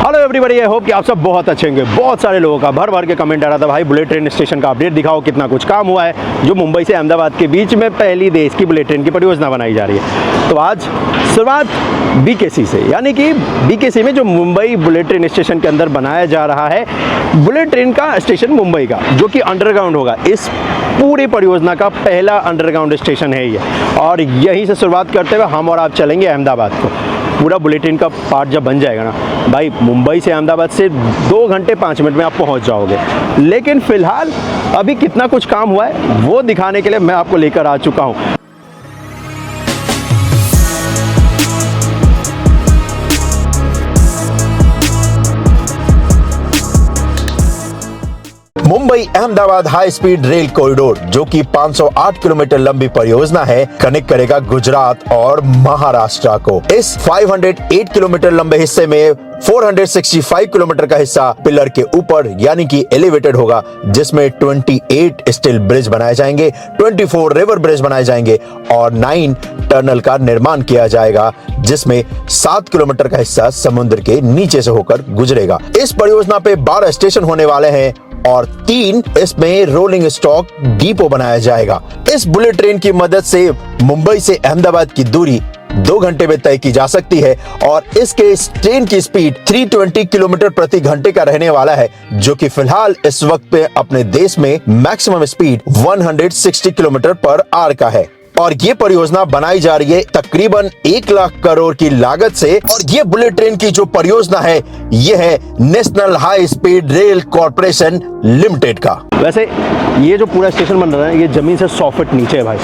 Hello everybody, I hope कि आप सब बहुत अच्छे होंगे। बहुत सारे लोगों का भर भर के कमेंट आ रहा था, भाई बुलेट ट्रेन स्टेशन का अपडेट दिखाओ, कितना कुछ काम हुआ है। जो मुंबई से अहमदाबाद के बीच में पहली देश की बुलेट ट्रेन की परियोजना बनाई जा रही है। तो आज शुरुआत बीकेसी से, यानी कि बीकेसी में जो मुंबई बुलेट ट्रेन स्टेशन के अंदर बनाया जा रहा है बुलेट ट्रेन का स्टेशन मुंबई का, जो कि अंडरग्राउंड होगा। इस पूरी परियोजना का पहला अंडरग्राउंड स्टेशन है ये, और यहीं से शुरुआत करते हुए हम और आप चलेंगे अहमदाबाद को। पूरा बुलेट ट्रेन का पार्ट जब बन जाएगा ना भाई, मुंबई से अहमदाबाद से 2 घंटे 5 मिनट में आप पहुंच जाओगे। लेकिन फिलहाल अभी कितना कुछ काम हुआ है वो दिखाने के लिए मैं आपको लेकर आ चुका हूं। Mumbai Ahmedabad high speed rail corridor, जो कि 508 किलोमीटर लंबी परियोजना है, कनेक्ट करेगा गुजरात और महाराष्ट्र को। इस 508 किलोमीटर लंबे हिस्से में 465 किलोमीटर का हिस्सा पिलर के ऊपर यानी कि एलिवेटेड होगा, जिसमें 28 स्टील ब्रिज बनाए जाएंगे, 24 रिवर ब्रिज बनाए जाएंगे और 9 टनल का निर्माण किया जाएगा, जिसमें 7 किलोमीटर का हिस्सा समुद्र के नीचे से होकर गुजरेगा। इस परियोजना पे 12 स्टेशन होने वाले हैं और 3 इसमें रोलिंग स्टॉक डिपो बनाया जाएगा। इस बुलेट ट्रेन की मदद से मुंबई से अहमदाबाद की दूरी 2 घंटे में तय की जा सकती है और इसके ट्रेन की स्पीड 320 किलोमीटर प्रति घंटे का रहने वाला है, जो कि फिलहाल इस वक्त पे अपने देश में maximum speed 160 kilometre per hour का है। और ये परियोजना बनाई जा रही है तकरीबन 1 लाख करोड़ की लागत से। और ये बुलेट ट्रेन की जो परियोजना है ये है national high speed rail corporation limited का। वैसे ये जो पूरा स्टेशन बन रहा है ये जमीन से 100 फीट नीचे है भाई,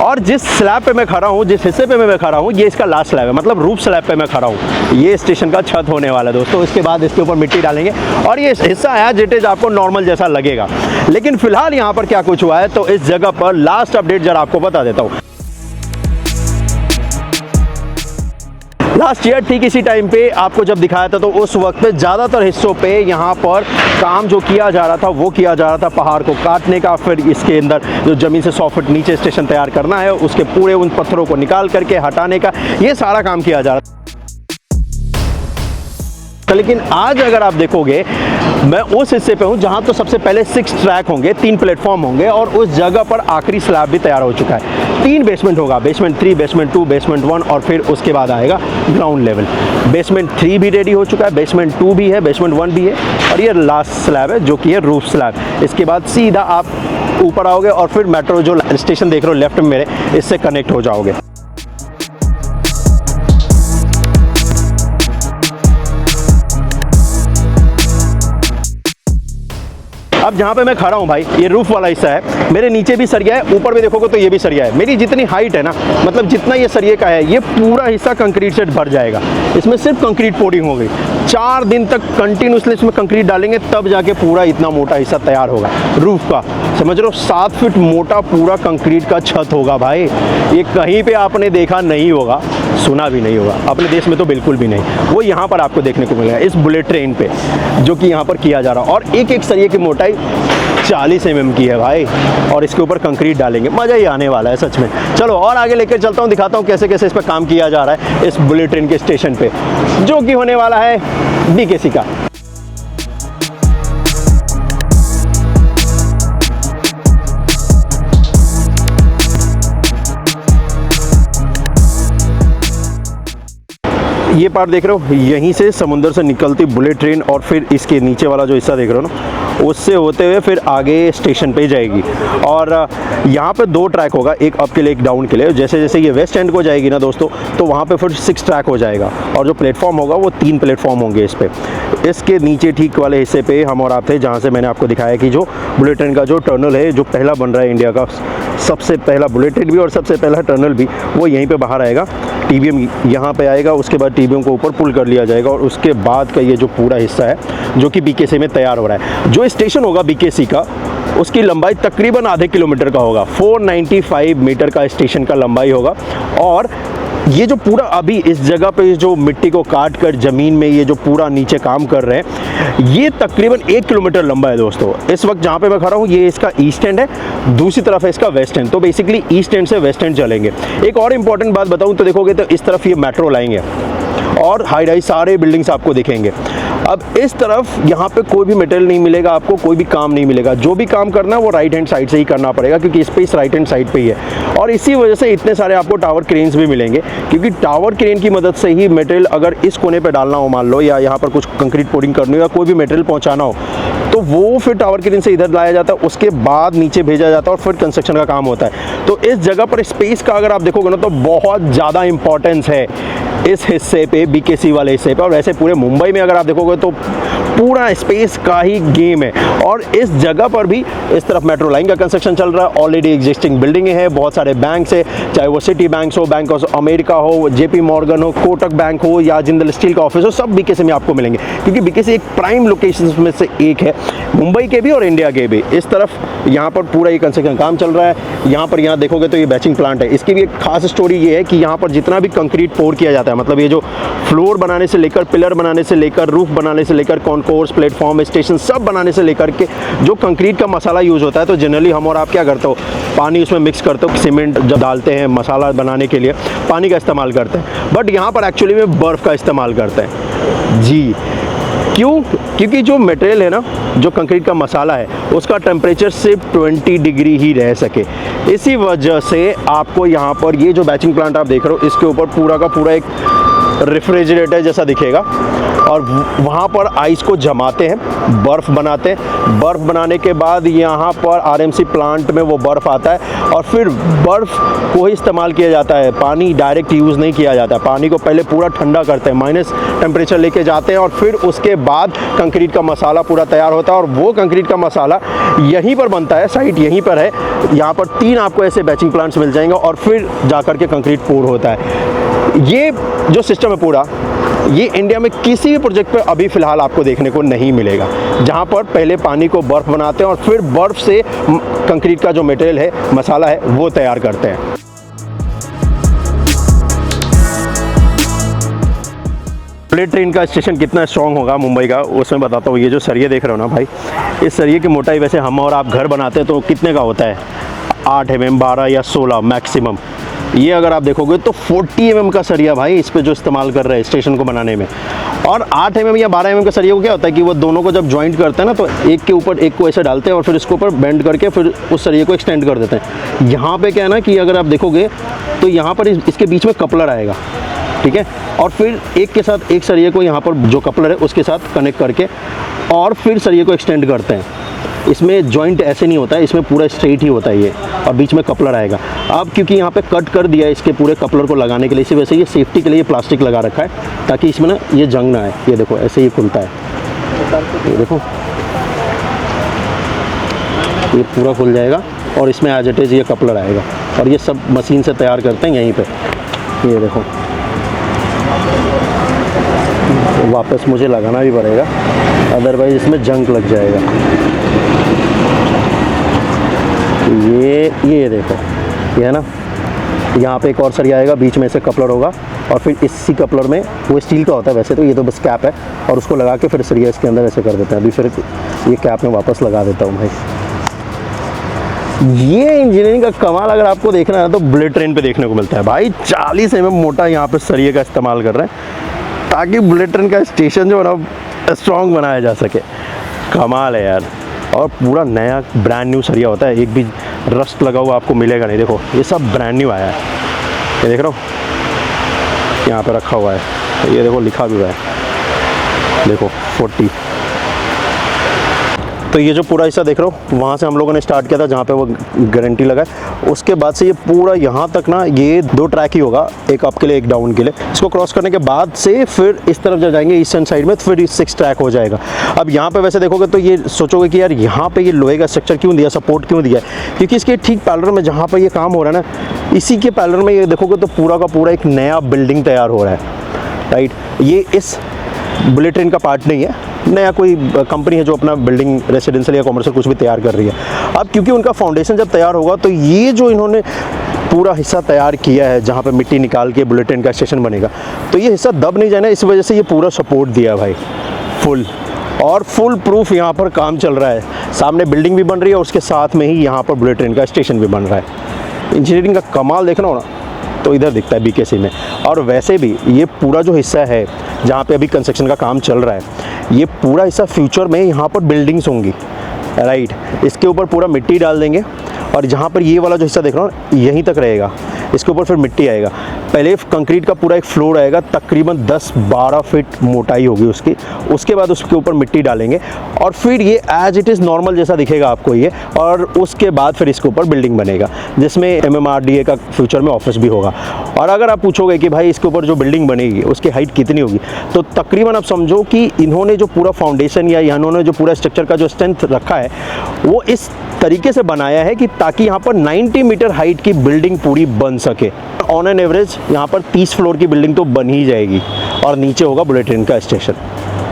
और जिस स्लैब पे मैं खड़ा हूँ, जिस हिस्से पे मैं खड़ा हूँ, ये इसका लास्ट स्लैब है, मतलब रूफ स्लैब पे मैं खड़ा हूँ। ये स्टेशन का छत होने वाला है दोस्तों। इसके बाद इसके ऊपर मिट्टी डालेंगे और ये हिस्सा एज इट इज आपको नॉर्मल जैसा लगेगा। लेकिन फिलहाल यहाँ पर क्या कुछ हुआ है, तो इस जगह पर लास्ट अपडेट जरा आपको बता देता हूँ। लास्ट ईयर ठीक इसी टाइम पे आपको जब दिखाया था, तो उस वक्त पे ज़्यादातर हिस्सों पे यहाँ पर काम जो किया जा रहा था वो किया जा रहा था पहाड़ को काटने का, फिर इसके अंदर जो ज़मीन से 100 फीट नीचे स्टेशन तैयार करना है, उसके पूरे उन पत्थरों को निकाल करके हटाने का, ये सारा काम किया जा रहा था। लेकिन आज अगर आप देखोगे, मैं उस हिस्से पे हूँ जहाँ तो सबसे पहले 6 ट्रैक होंगे, 3 प्लेटफॉर्म होंगे, और उस जगह पर आखिरी स्लैब भी तैयार हो चुका है। 3 बेसमेंट होगा, बेसमेंट 3, बेसमेंट 2, बेसमेंट 1, और फिर उसके बाद आएगा ग्राउंड लेवल। बेसमेंट 3 भी रेडी हो चुका है, बेसमेंट 2 भी है, बेसमेंट 1 भी है, और ये लास्ट स्लैब है जो कि है रूफ स्लैब। इसके बाद सीधा आप ऊपर आओगे और फिर मेट्रो जो स्टेशन देख रहे हो लेफ्ट में मेरे, इससे कनेक्ट हो जाओगे। अब जहाँ पे मैं खड़ा हूँ भाई, ये रूफ वाला हिस्सा है, मेरे नीचे भी सरिया है, ऊपर भी देखोगे तो ये भी सरिया है। मेरी जितनी हाइट है ना, मतलब जितना ये सरिये का है, ये पूरा हिस्सा कंक्रीट से भर जाएगा। इसमें सिर्फ कंक्रीट पोडिंग हो गई। 4 दिन तक कंटिन्यूसली इसमें कंक्रीट डालेंगे, तब जाके पूरा इतना मोटा हिस्सा तैयार होगा रूफ का। समझ रहे हो, 7 फीट मोटा पूरा कंक्रीट का छत होगा भाई। ये कहीं पे आपने देखा नहीं होगा, सुना भी नहीं होगा, अपने देश में तो बिल्कुल भी नहीं। वो यहाँ पर आपको देखने को मिलेगा इस बुलेट ट्रेन पे, जो कि यहाँ पर किया जा रहा है। और एक एक सरिये की मोटाई 40 mm की है भाई, और इसके ऊपर कंक्रीट डालेंगे, मज़ा ही आने वाला है सच में। चलो और आगे लेकर चलता हूँ, दिखाता हूँ कैसे कैसे इस पर काम किया जा रहा है इस बुलेट ट्रेन के स्टेशन पे, जो कि होने वाला है बीकेसी का। ये पार्ट देख रहे हो, यहीं से समुद्र से निकलती बुलेट ट्रेन, और फिर इसके नीचे वाला जो हिस्सा देख रहे हो ना, उससे होते हुए फिर आगे स्टेशन पे जाएगी। और यहाँ पे 2 ट्रैक होगा, एक अप के लिए एक डाउन के लिए। जैसे जैसे ये वेस्ट एंड को जाएगी ना दोस्तों, तो वहाँ पे फिर 6 ट्रैक हो जाएगा, और जो प्लेटफॉर्म होगा वो 3 प्लेटफॉर्म होंगे इस पर। इसके नीचे ठीक वाले हिस्से पे हम और आप थे, जहाँ से मैंने आपको दिखाया कि जो बुलेट ट्रेन का जो टनल है, जो पहला बन रहा है इंडिया का, सबसे पहला बुलेट ट्रेन भी और सबसे पहला टनल भी, वो यहीं पे बाहर आएगा। टीबीएम यहाँ पे आएगा, उसके बाद टीबीएम को ऊपर पुल कर लिया जाएगा, और उसके बाद का ये जो पूरा हिस्सा है जो कि बीकेसी में तैयार हो रहा है। जो स्टेशन होगा बीकेसी का, उसकी लंबाई तकरीबन आधे किलोमीटर का होगा, 495 मीटर का स्टेशन का लंबाई होगा। और ये जो पूरा अभी इस जगह पे जो मिट्टी को काट कर ज़मीन में ये जो पूरा नीचे काम कर रहे हैं, ये तकरीबन 1 किलोमीटर लंबा है दोस्तों। इस वक्त जहाँ पे मैं खड़ा हूँ ये इसका ईस्ट एंड है, दूसरी तरफ है इसका वेस्ट एंड। तो बेसिकली ईस्ट एंड से वेस्ट एंड चलेंगे। एक और इम्पॉर्टेंट बात बताऊँ तो देखोगे तो इस तरफ ये मेट्रो लाइन है और हाई राइज सारे बिल्डिंग्स आपको दिखेंगे। अब इस तरफ यहाँ पे कोई भी मटेरियल नहीं मिलेगा आपको, कोई भी काम नहीं मिलेगा। जो भी काम करना है वो राइट हैंड साइड से ही करना पड़ेगा, क्योंकि स्पेस राइट हैंड साइड पे ही है। और इसी वजह से इतने सारे आपको टावर क्रेन्स भी मिलेंगे, क्योंकि टावर क्रेन की मदद से ही मटेरियल अगर इस कोने पे डालना हो मान लो, या यहाँ पर कुछ कंक्रीट पोरिंग करनी हो या कोई भी मटेरियल पहुँचाना हो, तो वो फिर टावर क्रेन से इधर लाया जाता है, उसके बाद नीचे भेजा जाता है और फिर कंस्ट्रक्शन का काम होता है। तो इस जगह पर स्पेस का अगर आप देखोगे ना तो बहुत ज़्यादा इंपॉर्टेंस है इस हिस्से पे, बीकेसी वाले हिस्से पे। और वैसे पूरे मुंबई में अगर आप देखोगे तो पूरा स्पेस का ही गेम है। और इस जगह पर भी इस तरफ मेट्रो लाइन का कंस्ट्रक्शन चल रहा है, ऑलरेडी एग्जिस्टिंग बिल्डिंगें हैं, बहुत सारे बैंक्स है, चाहे वो सिटी बैंक्स हो, बैंक ऑफ अमेरिका हो, जेपी मॉर्गन हो, कोटक बैंक हो या जिंदल स्टील का ऑफिस हो, सब बीकेसी में आपको मिलेंगे, क्योंकि बीकेसी एक प्राइम लोकेशन में से एक है, मुंबई के भी और इंडिया के भी। इस तरफ यहाँ पर पूरा ये कंस्ट्रक्शन काम चल रहा है। यहाँ देखोगे तो ये बैचिंग प्लांट है। इसकी भी एक खास स्टोरी ये है कि यहाँ पर जितना भी कंक्रीट पोर किया जाता है, मतलब ये जो फ्लोर बनाने से लेकर, पिलर बनाने से लेकर, रूफ बनाने से लेकर, कॉन्कोर्स, प्लेटफॉर्म, स्टेशन सब बनाने से लेकर के जो कंक्रीट का मसाला यूज़ होता है, तो जनरली हम और आप क्या करते हो, पानी उसमें मिक्स करते हो, सीमेंट जब डालते हैं मसाला बनाने के लिए पानी का इस्तेमाल करते हैं, बट यहाँ पर एक्चुअली में बर्फ़ का इस्तेमाल करते हैं जी। क्यों? क्योंकि जो मटेरियल है ना, जो कंक्रीट का मसाला है, उसका टेम्परेचर सिर्फ 20 डिग्री ही रह सके। इसी वजह से आपको यहाँ पर ये जो बैचिंग प्लांट आप देख रहे हो, इसके ऊपर पूरा का पूरा एक रेफ्रिजरेटर जैसा दिखेगा, और वहाँ पर आइस को जमाते हैं, बर्फ़ बनाते हैं। बर्फ़ बनाने के बाद यहाँ पर आरएमसी प्लांट में वो बर्फ़ आता है, और फिर बर्फ़ को ही इस्तेमाल किया जाता है, पानी डायरेक्ट यूज़ नहीं किया जाता। पानी को पहले पूरा ठंडा करते हैं, माइनस टेम्परेचर लेके जाते हैं, और फिर उसके बाद कंक्रीट का मसाला पूरा तैयार होता है। और वो कंक्रीट का मसाला यहीं पर बनता है, साइट यहीं पर है। यहाँ पर 3 आपको ऐसे बैचिंग प्लांट्स मिल जाएंगे, और फिर जा कर के कंक्रीट पोर होता है। ये जो सिस्टम है पूरा, ये इंडिया में किसी भी प्रोजेक्ट पे अभी फ़िलहाल आपको देखने को नहीं मिलेगा, जहाँ पर पहले पानी को बर्फ़ बनाते हैं और फिर बर्फ़ से कंक्रीट का जो मटेरियल है, मसाला है, वो तैयार करते हैं। बुलेट ट्रेन का स्टेशन कितना स्ट्रॉन्ग होगा मुंबई का, उसमें बताता हूँ। ये जो सरिये देख रहे हो ना भाई, इस सरिये की मोटाई वैसे हम और आप घर बनाते हैं तो कितने का होता है, 8 mm, 12 या 16 मैक्सिमम। ये अगर आप देखोगे तो 40 mm का सरिया भाई इस पे जो इस्तेमाल कर रहे हैं स्टेशन को बनाने में। और 8 mm या 12 mm का सरिया को क्या होता है कि वो दोनों को जब जॉइंट करते हैं ना, तो एक के ऊपर एक को ऐसे डालते हैं और फिर इसके ऊपर बेंड करके फिर उस सरिये को एक्सटेंड कर देते हैं। यहाँ पे क्या है ना कि अगर आप देखोगे तो यहाँ पर इसके बीच में कपलर आएगा, ठीक है, और फिर एक के साथ एक सरिये को यहाँ पर जो कपलर है उसके साथ कनेक्ट करके और फिर सरिये को एक्सटेंड करते हैं। इसमें जॉइंट ऐसे नहीं होता है, इसमें पूरा स्ट्रेट ही होता है ये, और बीच में कपलर आएगा। अब क्योंकि यहाँ पे कट कर दिया है इसके पूरे कपलर को लगाने के लिए, इसी वजह से ये सेफ्टी के लिए प्लास्टिक लगा रखा है, ताकि इसमें ना ये जंग ना आए। ये देखो ऐसे ही खुलता है, ये देखो ये पूरा खुल जाएगा, और इसमें एज इट इज़ ये कपलर आएगा, और ये सब मशीन से तैयार करते हैं यहीं पर। ये देखो वापस मुझे लगाना भी पड़ेगा, अदरवाइज इसमें जंग लग जाएगा। ये देखो, ये है ना, यहाँ पे एक और सरिया आएगा, बीच में से कपलर होगा, और फिर इसी कपलर में, वो स्टील का होता है वैसे तो, ये तो बस कैप है, और उसको लगा के फिर सरिया इसके अंदर ऐसे कर देते हैं। अभी फिर ये कैप में वापस लगा देता हूँ भाई। ये इंजीनियरिंग का कमाल अगर आपको देखना है तो बुलेट ट्रेन पे देखने को मिलता है भाई। 40 mm मोटा यहाँ पे सरिये का इस्तेमाल कर रहे हैं, ताकि बुलेट ट्रेन का स्टेशन जो है ना स्ट्रॉन्ग बनाया जा सके। कमाल है यार, और पूरा नया ब्रांड न्यू सरिया होता है, एक भी रस्ट लगा हुआ आपको मिलेगा नहीं। देखो ये सब ब्रांड न्यू आया है, ये देख रहे हो यहाँ पे रखा हुआ है, ये देखो लिखा भी हुआ है, देखो 40। तो ये जो पूरा हिस्सा देख रहे हो, वहाँ से हम लोगों ने स्टार्ट किया था जहाँ पे वो गारंटी लगा है, उसके बाद से ये पूरा यहाँ तक ना ये 2 ट्रैक ही होगा, एक अप के लिए एक डाउन के लिए। इसको क्रॉस करने के बाद से फिर इस तरफ जब जाएंगे ईस्टर्न साइड में, तो फिर 6 ट्रैक हो जाएगा। अब यहाँ पे वैसे देखोगे तो ये सोचोगे कि यार यहाँ पे ये लोहे का स्ट्रक्चर क्यों दिया, सपोर्ट क्यों दिया है, क्योंकि इसके ठीक पैरेलल में जहाँ पर ये काम हो रहा है ना, इसी के पैरेलल में ये देखोगे तो पूरा का पूरा एक नया बिल्डिंग तैयार हो रहा है, राइट। ये इस बुलेट ट्रेन का पार्ट नहीं है, नया कोई कंपनी है जो अपना बिल्डिंग रेसिडेंशियल या कॉमर्शियल कुछ भी तैयार कर रही है। अब क्योंकि उनका फाउंडेशन जब तैयार होगा तो ये जो इन्होंने पूरा हिस्सा तैयार किया है जहाँ पे मिट्टी निकाल के बुलेट ट्रेन का स्टेशन बनेगा, तो ये हिस्सा दब नहीं जाए ना, इस वजह से ये पूरा सपोर्ट दिया भाई फुल, और फुल प्रूफ यहाँ पर काम चल रहा है। सामने बिल्डिंग भी बन रही है और उसके साथ में ही यहाँ पर बुलेट ट्रेन का स्टेशन भी बन रहा है। इंजीनियरिंग का कमाल देखना हो ना तो इधर दिखता है बीकेसी में। और वैसे भी ये पूरा जो हिस्सा है जहाँ पे अभी कंस्ट्रक्शन का काम चल रहा है, ये पूरा हिस्सा फ्यूचर में यहाँ पर बिल्डिंग्स होंगी, राइट। इसके ऊपर पूरा मिट्टी डाल देंगे और जहाँ पर ये वाला जो हिस्सा देख रहा हूँ यहीं तक रहेगा, इसके ऊपर फिर मिट्टी आएगा। पहले कंक्रीट का पूरा एक फ्लोर आएगा, तकरीबन 10-12 फीट मोटाई होगी उसकी। उसके बाद उसके ऊपर मिट्टी डालेंगे और फिर ये एज इट इज़ नॉर्मल जैसा दिखेगा आपको ये, और उसके बाद फिर इसके ऊपर बिल्डिंग बनेगा जिसमें MMRDA का फ्यूचर में ऑफिस भी होगा। और अगर आप पूछोगे कि भाई इसके ऊपर जो बिल्डिंग बनेगी उसकी हाइट कितनी होगी, तो तकरीबन आप समझो कि इन्होंने जो पूरा फाउंडेशन या इन्होंने जो पूरा स्ट्रक्चर का जो स्ट्रेंथ रखा है वो इस तरीके से बनाया है कि ताकि यहाँ पर 90 मीटर हाइट की बिल्डिंग पूरी बन सके। ऑन एन एवरेज यहाँ पर 30 फ्लोर की बिल्डिंग तो बन ही जाएगी और नीचे होगा बुलेट ट्रेन का स्टेशन।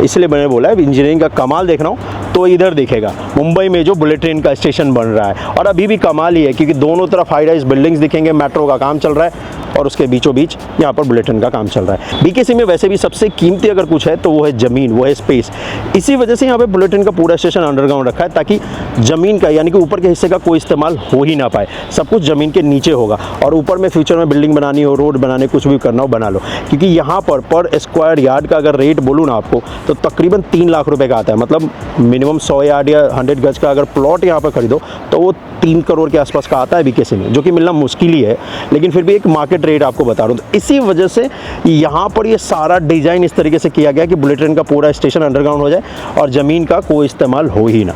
इसलिए मैंने बोला है इंजीनियरिंग का कमाल देखना हो तो इधर दिखेगा, मुंबई में जो बुलेट ट्रेन का स्टेशन बन रहा है। और अभी भी कमाल ही है क्योंकि दोनों तरफ हाई राइज बिल्डिंग्स दिखेंगे, मेट्रो का काम चल रहा है और उसके बीचों बीच यहाँ पर बुलेट ट्रेन का काम चल रहा है। BKC में वैसे भी सबसे कीमती अगर कुछ है तो वो है ज़मीन, वो है स्पेस। इसी वजह से यहाँ पे बुलेट ट्रेन का पूरा स्टेशन अंडरग्राउंड रखा है ताकि ज़मीन का यानी कि ऊपर के हिस्से का कोई इस्तेमाल हो ही ना पाए, सब कुछ ज़मीन के नीचे होगा। और ऊपर में फ्यूचर में बिल्डिंग बनानी हो, रोड बनाने, कुछ भी करना हो बना लो। क्योंकि यहाँ पर स्क्वायर यार्ड का अगर रेट बोलूँ ना आपको तो तकरीबन 3 लाख रुपए का आता है। मतलब मिनिमम 100 यार्ड या 100 गज का अगर प्लॉट यहाँ पर खरीदो तो वो 3 करोड़ के आसपास का आता है BKC में, जो कि मिलना मुश्किल ही है, लेकिन फिर भी एक मार्केट रेट आपको बता रहा हूँ। तो इसी वजह से यहाँ पर ये सारा डिज़ाइन इस तरीके से किया गया कि बुलेट ट्रेन का पूरा स्टेशन अंडरग्राउंड हो जाए और ज़मीन का कोई इस्तेमाल हो ही ना।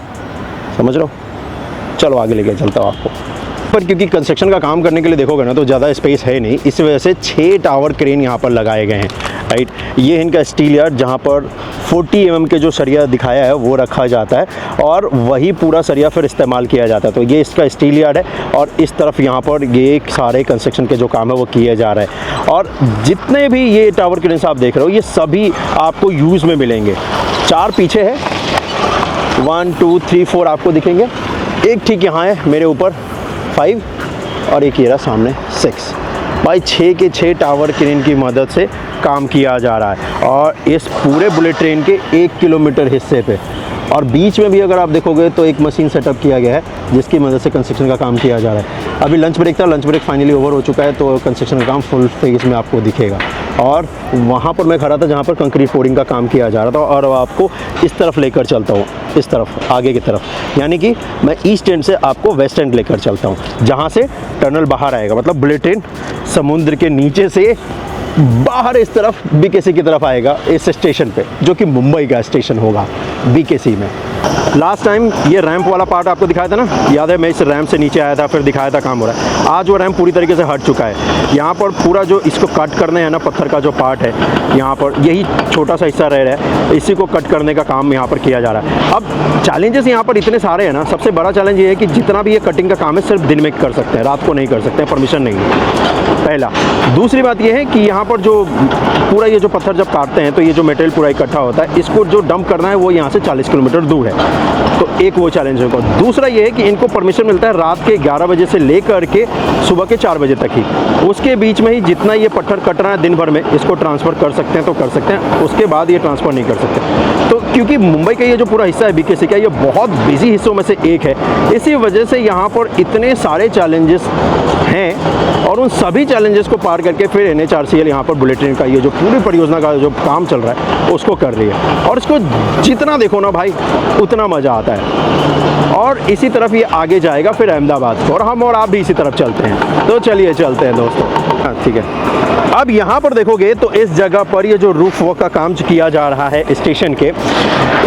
समझ रहे हो? चलो आगे लेके चलता हूँ आपको। पर क्योंकि कंस्ट्रक्शन का काम करने के लिए देखोगे ना तो ज़्यादा स्पेस है नहीं, इस वजह से 6 टावर क्रेन यहाँ पर लगाए गए हैं, राइट। ये इनका स्टील यार्ड जहाँ पर 40 mm के जो सरिया दिखाया है वो रखा जाता है और वही पूरा सरिया फिर इस्तेमाल किया जाता है। तो ये इसका स्टील यार्ड है और इस तरफ यहाँ पर ये सारे कंस्ट्रक्शन के जो काम है वो किए जा रहे हैं। और जितने भी ये टावर क्रेन्स आप देख रहे हो ये सभी आपको यूज़ में मिलेंगे। 4 पीछे है, 1 2 3 4 आपको दिखेंगे, एक ठीक यहाँ है मेरे ऊपर 5 और एक ये रहा सामने 6। भाई 6 के 6 टावर क्रेन की मदद से काम किया जा रहा है और इस पूरे बुलेट ट्रेन के 1 किलोमीटर हिस्से पे। और बीच में भी अगर आप देखोगे तो एक मशीन सेटअप किया गया है जिसकी मदद से कंस्ट्रक्शन का काम किया जा रहा है। अभी लंच ब्रेक था, लंच ब्रेक फाइनली ओवर हो चुका है तो कंस्ट्रक्शन का काम फुल फेज में आपको दिखेगा। और वहाँ पर मैं खड़ा था जहाँ पर कंक्रीट पोरिंग का काम किया जा रहा था और आपको इस तरफ लेकर चलता हूँ, इस तरफ आगे की तरफ, यानी कि मैं ईस्ट एंड से आपको वेस्ट एंड लेकर चलता हूँ जहाँ से टनल बाहर आएगा। मतलब बुलेट ट्रेन समुद्र के नीचे से बाहर इस तरफ BKC की तरफ आएगा इस स्टेशन पे, जो कि मुंबई का स्टेशन होगा BKC में। लास्ट टाइम ये रैंप वाला पार्ट आपको दिखाया था ना, याद है? मैं इस रैंप से नीचे आया था फिर दिखाया था काम हो रहा है। आज वो रैंप पूरी तरीके से हट चुका है। यहाँ पर पूरा जो इसको कट करने है ना, पत्थर का जो पार्ट है यहाँ पर, यही छोटा सा हिस्सा रह रहा है, इसी को कट करने का काम यहाँ पर किया जा रहा है। अब चैलेंजेस यहाँ पर इतने सारे हैं ना, सबसे बड़ा चैलेंज ये है कि जितना भी ये कटिंग का काम है सिर्फ दिन में कर सकते हैं, रात को नहीं कर सकते हैं, परमिशन नहीं है, पहला। दूसरी बात ये है कि यहाँ पर जो पूरा ये जो पत्थर जब काटते हैं तो ये जो मटेरियल पूरा इकट्ठा होता है, इसको जो डंप करना है वो यहाँ से 40 किलोमीटर दूर है। तो एक वो चैलेंज होगा। दूसरा ये है कि इनको परमिशन मिलता है रात के 11 बजे से लेकर के सुबह के 4 बजे तक ही। उसके बीच में ही जितना ये पत्थर कट रहा है दिन भर में, इसको ट्रांसफ़र कर सकते हैं तो कर सकते हैं, उसके बाद ये ट्रांसफ़र नहीं कर सकते। तो क्योंकि मुंबई का ये जो पूरा हिस्सा है BKC का, ये बहुत बिजी हिस्सों में से एक है, इसी वजह से यहाँ पर इतने सारे चैलेंजेस हैं और उन सभी चैलेंजेस को पार करके फिर NHRCL यहाँ पर बुलेट ट्रेन का ये जो पूरी परियोजना का जो काम चल रहा है उसको कर रही है। और इसको जितना देखो ना भाई उतना मज़ा आता है। और इसी तरफ ये आगे जाएगा फिर अहमदाबाद को, और हम और आप भी इसी तरफ चलते हैं। तो चलिए चलते हैं दोस्तों। हाँ ठीक है। अब यहाँ पर देखोगे तो इस जगह पर ये जो रूफ वर्क का काम किया जा रहा है स्टेशन के,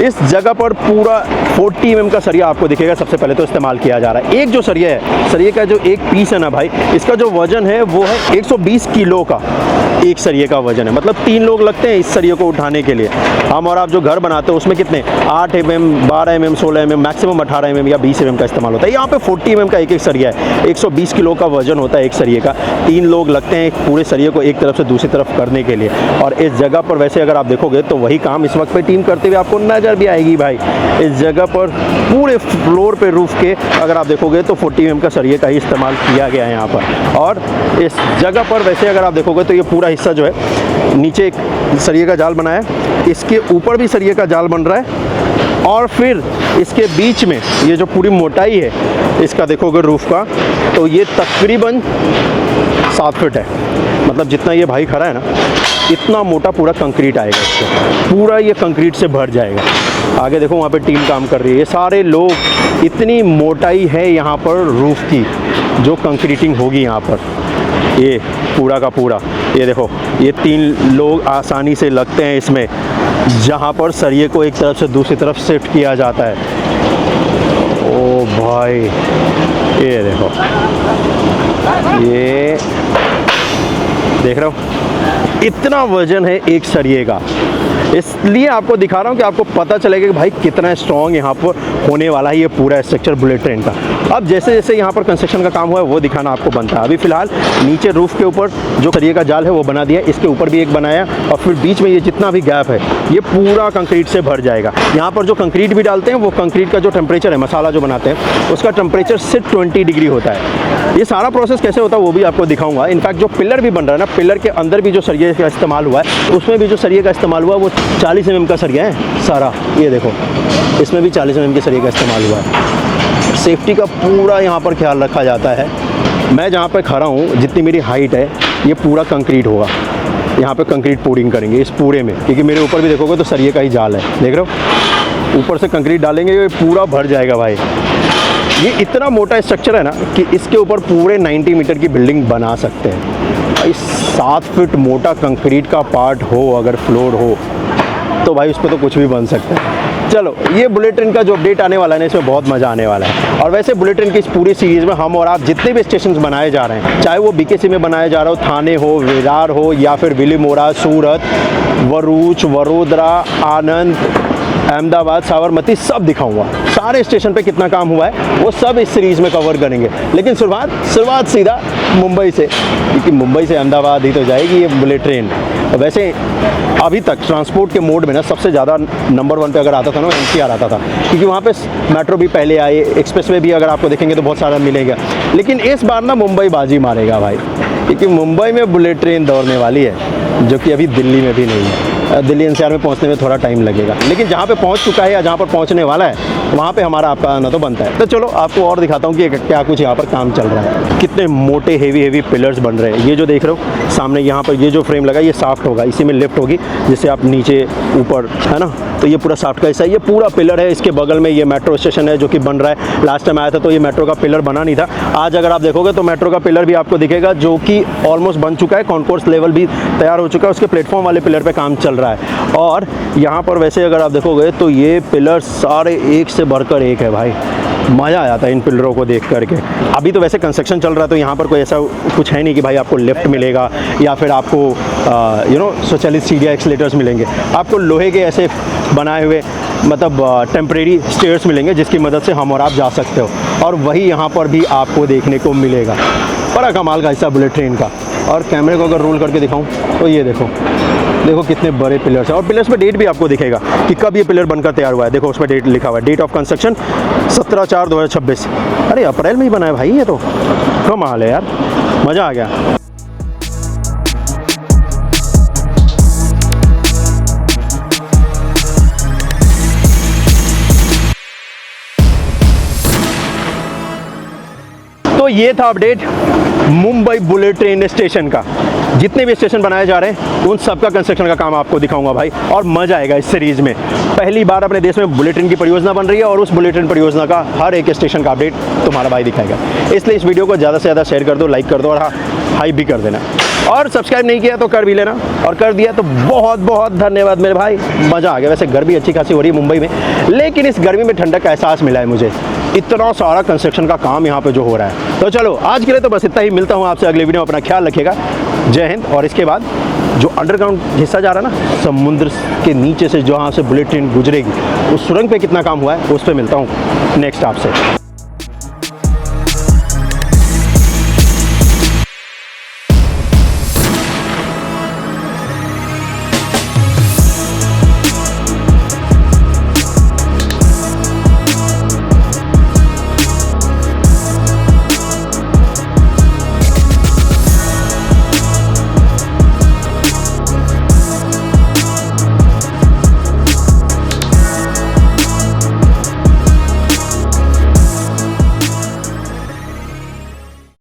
इस जगह पर पूरा 40 mm का सरिया आपको दिखेगा सबसे पहले तो इस्तेमाल किया जा रहा है। एक जो सरिया है, सरिये का जो एक पीस है ना भाई, इसका जो वजन है वो है 120 किलो का एक सरिये का वजन है। मतलब 3 लोग लगते हैं इस सरिये को उठाने के लिए। हम और आप जो घर बनाते हैं उसमें कितने 8 mm, 12 mm, 16 mm, maximum 18 mm या 20 mm का इस्तेमाल होता है। यहाँ पे 40 mm का एक सरिया है, 120 किलो का वजन होता है एक सरिये का। 3 लोग लगते हैं पूरे सरिये को एक तरफ से दूसरी तरफ करने के लिए। और इस जगह पर वैसे अगर आप देखोगे तो वही काम इस वक्त पे टीम करते हुए आपको नज़र भी आएगी भाई। इस जगह पर पूरे फ्लोर पे रूफ के अगर आप देखोगे तो 40 mm का सरिये का ही इस्तेमाल किया गया है यहाँ पर। और इस जगह पर वैसे अगर आप देखोगे तो ये पूरा हिस्सा जो है, नीचे एक सरिये का जाल बनाया है, इसके ऊपर भी सरिये का जाल बन रहा है और फिर इसके बीच में ये जो पूरी मोटाई है इसका देखोगे रूफ का, तो ये तकरीबन 7 फीट है। मतलब जितना ये भाई खड़ा है ना, इतना मोटा पूरा कंक्रीट आएगा इसको, पूरा ये कंक्रीट से भर जाएगा। आगे देखो वहाँ पे टीम काम कर रही है, ये सारे लोग, इतनी मोटाई है यहाँ पर रूफ की जो कंक्रीटिंग होगी यहाँ पर, ये पूरा का पूरा। ये देखो ये 3 लोग आसानी से लगते हैं इसमें, जहाँ पर सरिये को एक तरफ से दूसरी तरफ शिफ्ट किया जाता है। ओ भाई ये देखो, ये देख रहे हो इतना वजन है एक सरिये का। इसलिए आपको दिखा रहा हूँ कि आपको पता चलेगा कि भाई कितना स्ट्रॉन्ग यहाँ पर होने वाला है ये पूरा स्ट्रक्चर बुलेट ट्रेन का। अब जैसे जैसे यहाँ पर कंस्ट्रक्शन का काम हुआ है वो दिखाना आपको बनता है। अभी फिलहाल नीचे रूफ के ऊपर जो सरिये का जाल है वो बना दिया, इसके ऊपर भी एक बनाया, और फिर बीच में ये जितना भी गैप है ये पूरा कंक्रीट से भर जाएगा। यहाँ पर जो कंक्रीट भी डालते हैं वो कंक्रीट का जो टेम्परेचर है, मसाला जो बनाते हैं उसका टेम्परेचर सिर्फ 20 डिग्री होता है। ये सारा प्रोसेस कैसे होता है वो भी आपको दिखाऊंगा। इनफैक्ट जो पिलर भी बन रहा है ना, पिलर के अंदर भी जो सरिये का इस्तेमाल हुआ है, उसमें भी जो सरिये का इस्तेमाल हुआ वो 40 mm का सरिया है सारा। ये देखो इसमें भी 40 mm के सरिये का इस्तेमाल हुआ है। सेफ्टी का पूरा यहाँ पर ख्याल रखा जाता है। मैं जहाँ पर खड़ा हूँ, जितनी मेरी हाइट है, ये पूरा कंक्रीट होगा। यहाँ पे कंक्रीट पोडिंग करेंगे इस पूरे में, क्योंकि मेरे ऊपर भी देखोगे तो सरिये का ही जाल है, देख रहे हो, ऊपर से कंक्रीट डालेंगे ये पूरा भर जाएगा भाई। ये इतना मोटा स्ट्रक्चर है ना कि इसके ऊपर पूरे 90 मीटर की बिल्डिंग बना सकते हैं भाई। 7 फीट मोटा कंक्रीट का पार्ट हो, अगर फ्लोर हो तो भाई उस पर तो कुछ भी बन सकता है। चलो ये बुलेट ट्रेन का जो अपडेट आने वाला है ना, इसमें बहुत मज़ा आने वाला है। और वैसे बुलेट ट्रेन की इस पूरी सीरीज़ में हम और आप जितने भी स्टेशन बनाए जा रहे हैं, चाहे वो बीकेसी में बनाया जा रहा हो, थाने हो, विरार हो, या फिर विलिमोरा, सूरत, भरूच, वडोदरा, आनंद, अहमदाबाद, साबरमती, सब दिखाऊंगा। सारे स्टेशन पे कितना काम हुआ है वो सब इस सीरीज़ में कवर करेंगे। लेकिन शुरुआत सीधा मुंबई से, क्योंकि मुंबई से अहमदाबाद ही तो जाएगी ये बुलेट ट्रेन। वैसे अभी तक ट्रांसपोर्ट के मोड में ना सबसे ज़्यादा नंबर 1 पे अगर आता था ना, NCR आता था, क्योंकि वहाँ पे मेट्रो भी पहले आए, एक्सप्रेसवे भी अगर आपको देखेंगे तो बहुत सारा मिलेगा। लेकिन इस बार ना मुंबई बाजी मारेगा भाई, क्योंकि मुंबई में बुलेट ट्रेन दौड़ने वाली है, जो कि अभी दिल्ली में भी नहीं है। दिल्ली NCR में पहुंचने में थोड़ा टाइम लगेगा, लेकिन जहां पे पहुंच चुका है या जहां पर पहुंचने वाला है वहां पे हमारा आपका आना तो बनता है। तो चलो आपको और दिखाता हूं कि क्या कुछ यहां पर काम चल रहा है। कितने मोटे हेवी पिलर्स बन रहे हैं। ये जो देख रहे हो सामने यहां पर ये जो फ्रेम लगा, ये साफ्ट होगा, इसी में लिफ्ट होगी, जिससे आप नीचे ऊपर, है ना, तो ये पूरा साफ्ट का हिस्सा है। ये पूरा पिलर है। इसके बगल में ये मेट्रो स्टेशन है जो कि बन रहा है। लास्ट टाइम आया था तो ये मेट्रो का पिलर बना नहीं था। आज अगर आप देखोगे तो मेट्रो का पिलर भी आपको दिखेगा, जो कि ऑलमोस्ट बन चुका है। कॉन्कोर्स लेवल भी तैयार हो चुका है, उसके प्लेटफॉर्म वाले पिलर पे काम चल रहा है। और यहाँ पर वैसे अगर आप देखोगे तो ये पिलर सारे एक से बढ़कर एक है भाई। मज़ा आ जाता है इन पिलरों को देख करके। अभी तो वैसे कंस्ट्रक्शन चल रहा है तो यहाँ पर कोई ऐसा कुछ है नहीं कि भाई आपको लिफ्ट मिलेगा या फिर आपको स्वचालित सीढ़ियाँ, एक्सीलेटर्स मिलेंगे। आपको लोहे के ऐसे बनाए हुए मतलब टेम्परेरी स्टेयर्स मिलेंगे, जिसकी मदद से हम और आप जा सकते हो। और वही यहाँ पर भी आपको देखने को मिलेगा। बड़ा कमाल का हिस्सा बुलेट ट्रेन का। और कैमरे को अगर रोल करके दिखाऊं तो ये देखो कितने बड़े पिलर्स हैं। और पिलर्स पे डेट भी आपको दिखेगा कि कब ये पिलर बनकर तैयार हुआ है। देखो उसमें डेट लिखा हुआ है, डेट ऑफ कंस्ट्रक्शन 17/4/2026। अरे अप्रैल में ही बना है भाई, ये तो कमाल है यार, मज़ा आ गया। तो ये था update Mumbai bullet train station का। जितने भी स्टेशन बनाए जा रहे हैं उन सब का कंस्ट्रक्शन का काम आपको दिखाऊंगा भाई, और मजा आएगा इस सीरीज में। पहली बार अपने देश में बुलेट ट्रेन की परियोजना बन रही है और उस बुलेट ट्रेन परियोजना का हर एक स्टेशन का अपडेट तुम्हारा भाई दिखाएगा। इसलिए इस वीडियो को ज़्यादा से ज़्यादा शेयर कर दो, लाइक कर दो और हाँ हाई भी कर देना। और सब्सक्राइब नहीं किया तो कर भी लेना, और कर दिया तो बहुत बहुत धन्यवाद मेरे भाई। मज़ा आ गया। वैसे गर्मी अच्छी खासी हो रही है मुंबई में, लेकिन इस गर्मी में ठंडक का एहसास मिला है मुझे। इतना सारा कंस्ट्रक्शन का काम यहाँ पे जो हो रहा है। तो चलो आज के लिए तो बस इतना ही। मिलता हूँ आपसे अगले वीडियो में। अपना ख्याल रखिएगा। जय हिंद। और इसके बाद जो अंडरग्राउंड हिस्सा जा रहा है ना, समुद्र के नीचे से जहाँ से बुलेट ट्रेन गुजरेगी, उस सुरंग पे कितना काम हुआ है उस पर मिलता हूँ नेक्स्ट आपसे।